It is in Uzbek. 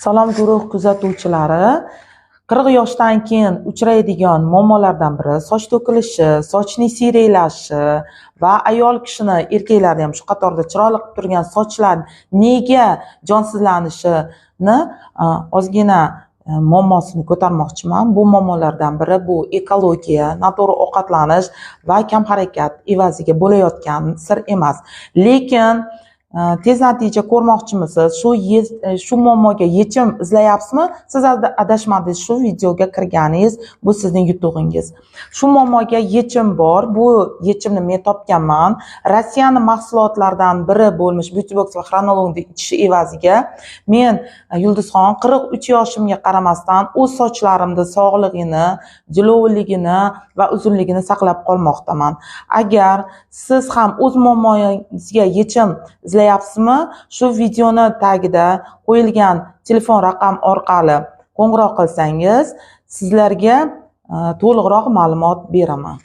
Salom guruh kuzatuvchilari. 40 yoshdan keyin uchraydigan muammolardan biri soch to'kilishi, sochning siyraylashi va ayol kishini, erkaklarda ham shu qatorda chiroyli qilib turgan sochlar nega jonsizlanishini ozgina muammosini ko'tarmoqchiman. Bu muammolardan biri bu ekologiya, noto'g'ri ovqatlanish va kam harakat evaziga bo'layotgan sir emas. Lekin tez natija ko'rmoqchimisiz? Shu muammoga yechim izlayapsizmi? Siz adashmadingiz, shu videoga kirganingiz bu sizning yutug'ingiz. Shu muammoga yechim bor. Bu yechimni men topganman. Rossiyaning mahsulotlaridan biri bo'lmish Beautybox va Chronolog'ni ichish evaziga men Yulduzxon 43 yoshimga qaramasdan o'z sochlarimda sog'lig'ini, jilovligini va uzunligini saqlab qolmoqdaman. Agar siz ham o'z muammongizga yechim izlayapsizmi? Shu videoni tagida qo'yilgan telefon raqam orqali qo'ng'iroq qilsangiz, sizlarga to'liqroq ma'lumot beraman.